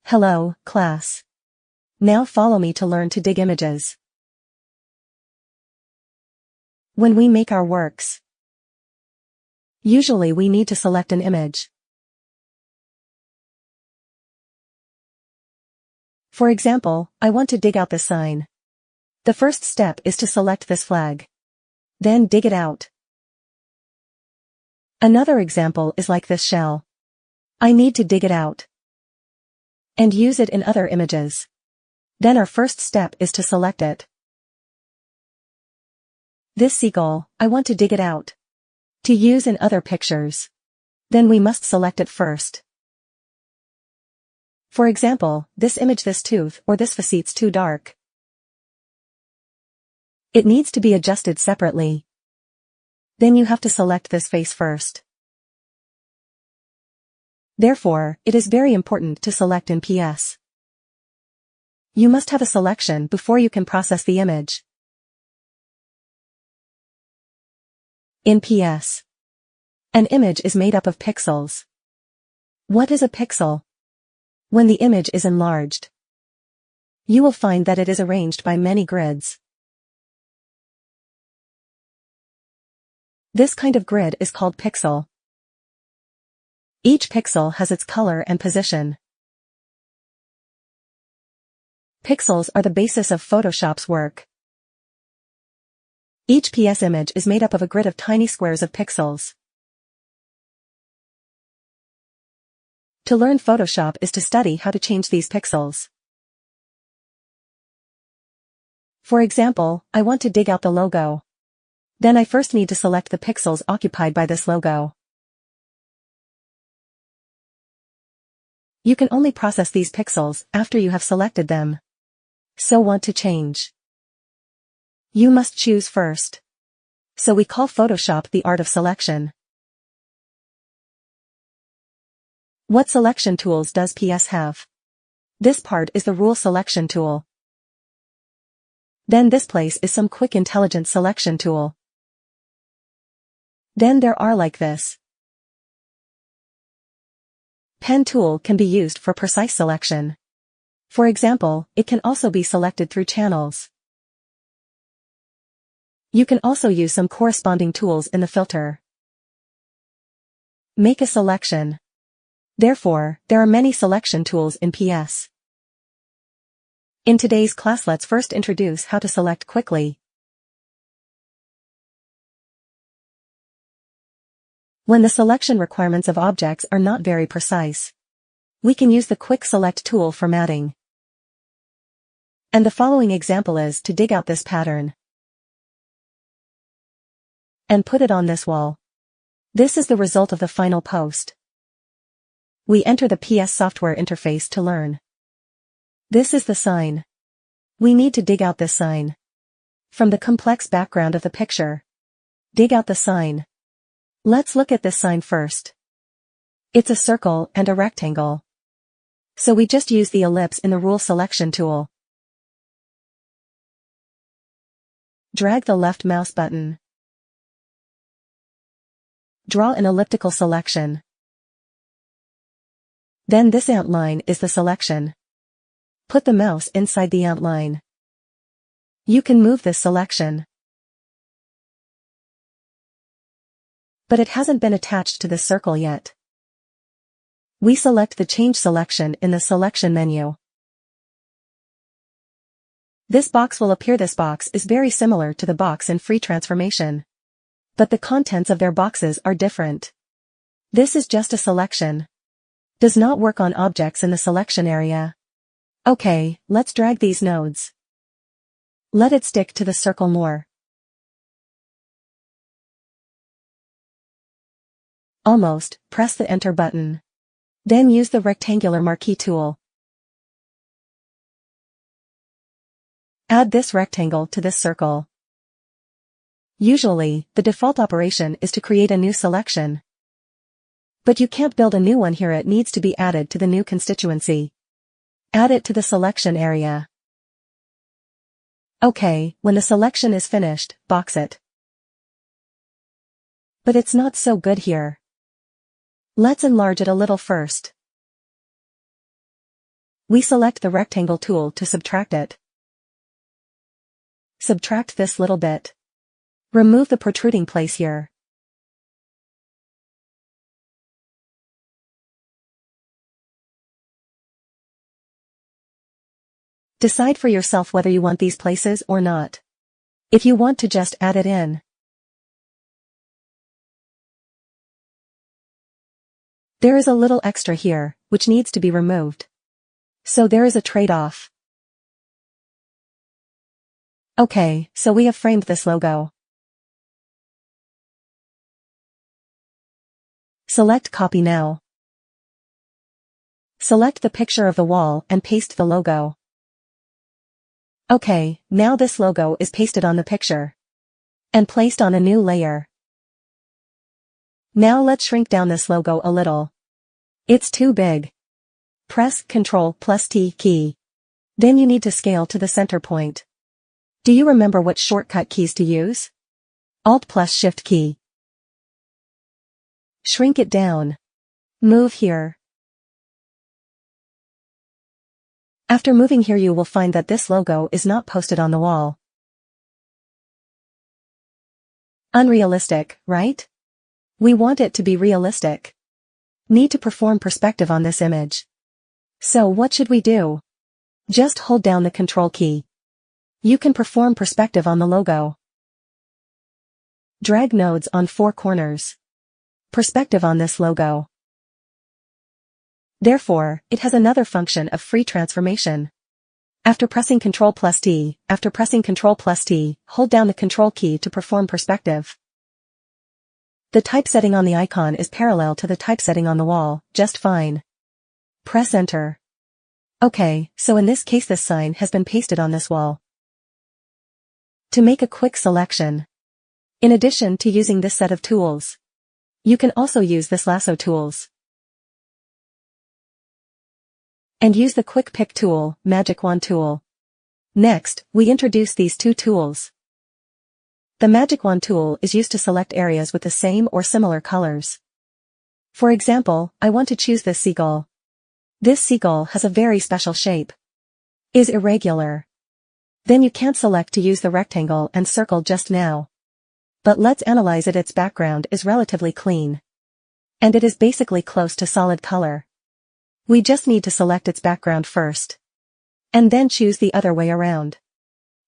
Hello, class. Now follow me to learn to dig images. When we make our works, usually we need to select an image. For example, I want to dig out this sign. The first step is to select this flag. Then dig it out. Another example is like this shell. I need to dig it out and use it in other images. Then our first step is to select it. This seagull, I want to dig it out to use in other pictures. Then we must select it first. For example, this image, this tooth or this facete's too dark. It needs to be adjusted separately. Then you have to select this face first. Therefore, it is very important to select in PS. You must have a selection before you can process the image. In PS, an image is made up of pixels. What is a pixel? When the image is enlarged, you will find that it is arranged by many grids. This kind of grid is called pixel. Each pixel has its color and position. Pixels are the basis of Photoshop's work. Each PS image is made up of a grid of tiny squares of pixels. To learn Photoshop is to study how to change these pixels. For example, I want to dig out the logo. Then I first need to select the pixels occupied by this logo. You can only process these pixels after you have selected them. So want to change. You must choose first. So we call Photoshop the art of selection. What selection tools does PS have? This part is the rule selection tool. Then this place is some quick intelligent selection tool. Then there are like this. Pen tool can be used for precise selection. For example, it can also be selected through channels. You can also use some corresponding tools in the filter. Make a selection. Therefore, there are many selection tools in PS. In today's class, let's first introduce how to select quickly. When the selection requirements of objects are not very precise, we can use the Quick Select tool for matting. And the following example is to dig out this pattern and put it on this wall. This is the result of the final post. We enter the PS software interface to learn. This is the sign. We need to dig out this sign from the complex background of the picture. Dig out the sign. Let's look at this sign first. It's a circle and a rectangle. So we just use the ellipse in the rule selection tool. Drag the left mouse button. Draw an elliptical selection. Then this outline is the selection. Put the mouse inside the outline. You can move this selection, but it hasn't been attached to this circle yet. We select the Change Selection in the Selection menu. This box will appear. This box is very similar to the box in Free Transformation, but the contents of their boxes are different. This is just a selection. Does not work on objects in the selection area. Okay, let's drag these nodes. Let it stick to the circle more. Almost, press the Enter button. Then use the rectangular marquee tool. Add this rectangle to this circle. Usually, the default operation is to create a new selection. But you can't build a new one here. It needs to be added to the new constituency. Add it to the selection area. Okay, when the selection is finished, box it. But it's not so good here. Let's enlarge it a little first. We select the rectangle tool to subtract it. Subtract this little bit. Remove the protruding place here. Decide for yourself whether you want these places or not. If you want to just add it in. There is a little extra here, which needs to be removed. So there is a trade-off. Okay, so we have framed this logo. Select Copy now. Select the picture of the wall and paste the logo. Okay, now this logo is pasted on the picture. And placed on a new layer. Now let's shrink down this logo a little. It's too big. Press Ctrl+T key. Then you need to scale to the center point. Do you remember what shortcut keys to use? Alt+Shift key. Shrink it down. Move here. After moving here you will find that this logo is not posted on the wall. Unrealistic, right? We want it to be realistic. Need to perform perspective on this image. So what should we do? Just hold down the Control key. You can perform perspective on the logo. Drag nodes on 4 corners. Perspective on this logo. Therefore, it has another function of free transformation. After pressing Ctrl+T, hold down the Control key to perform perspective. The typesetting on the icon is parallel to the typesetting on the wall, just fine. Press Enter. Okay, so in this case this sign has been pasted on this wall. To make a quick selection. In addition to using this set of tools, you can also use this lasso tools. And use the Quick Pick tool, Magic Wand tool. Next, we introduce these 2 tools. The Magic Wand tool is used to select areas with the same or similar colors. For example, I want to choose this seagull. This seagull has a very special shape. Is irregular. Then you can't select to use the rectangle and circle just now. But let's analyze it. Its background is relatively clean. And it is basically close to solid color. We just need to select its background first. And then choose the other way around.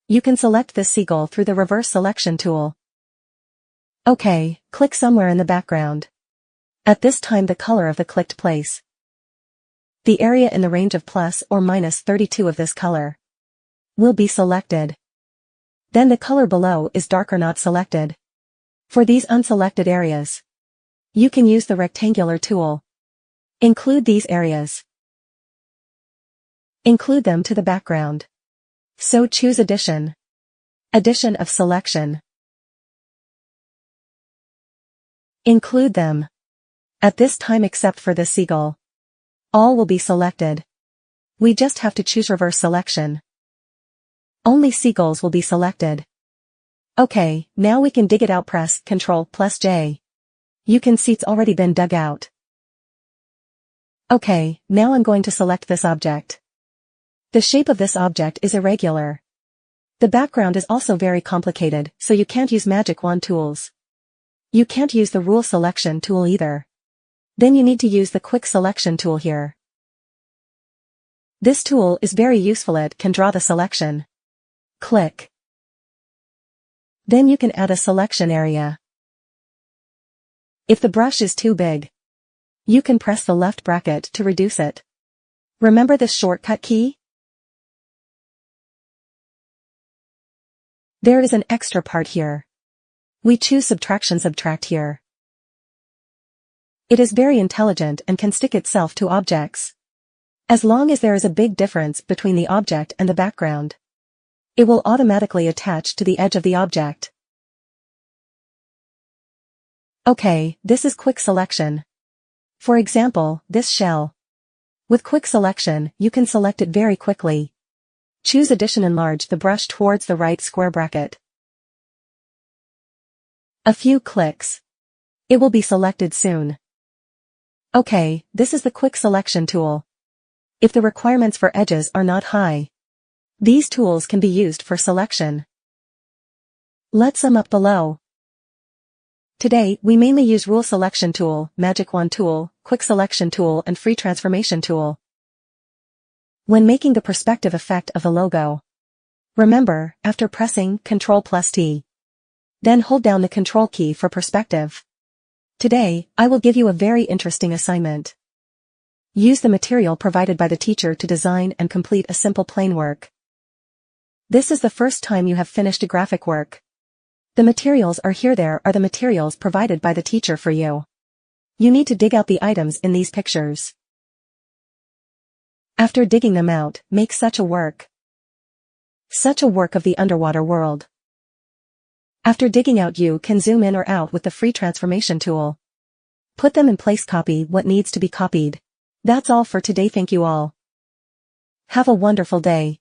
You can select this seagull through the reverse selection tool. Okay, click somewhere in the background. At this time the color of the clicked place. The area in the range of plus or minus 32 of this color will be selected. Then the color below is dark or not selected. For these unselected areas, you can use the rectangular tool. Include these areas. Include them to the background. So choose Addition. Addition of selection. Include them. At this time except for the seagull. All will be selected. We just have to choose reverse selection. Only seagulls will be selected. Okay, now we can dig it out. Press Ctrl+J. You can see it's already been dug out. Okay, now I'm going to select this object. The shape of this object is irregular. The background is also very complicated, so you can't use Magic Wand tools. You can't use the Rule Selection tool either. Then you need to use the Quick Selection tool here. This tool is very useful. It can draw the selection. Click. Then you can add a selection area. If the brush is too big, you can press the left bracket to reduce it. Remember this shortcut key? There is an extra part here. We choose subtract here. It is very intelligent and can stick itself to objects. As long as there is a big difference between the object and the background, it will automatically attach to the edge of the object. Okay, this is quick selection. For example, this shell. With quick selection, you can select it very quickly. Choose Addition, enlarge the brush towards the right square bracket. A few clicks. It will be selected soon. Okay, this is the quick selection tool. If the requirements for edges are not high, these tools can be used for selection. Let's sum up below. Today, we mainly use Rule Selection Tool, Magic Wand Tool, Quick Selection Tool and Free Transformation Tool. When making the perspective effect of the logo, remember, after pressing Ctrl+T, then hold down the Control key for perspective. Today, I will give you a very interesting assignment. Use the material provided by the teacher to design and complete a simple plane work. This is the first time you have finished a graphic work. The materials are here. There are the materials provided by the teacher for you. You need to dig out the items in these pictures. After digging them out, make such a work. Such a work of the underwater world. After digging out, you can zoom in or out with the Free Transformation tool. Put them in place, copy what needs to be copied. That's all for today. Thank you all. Have a wonderful day.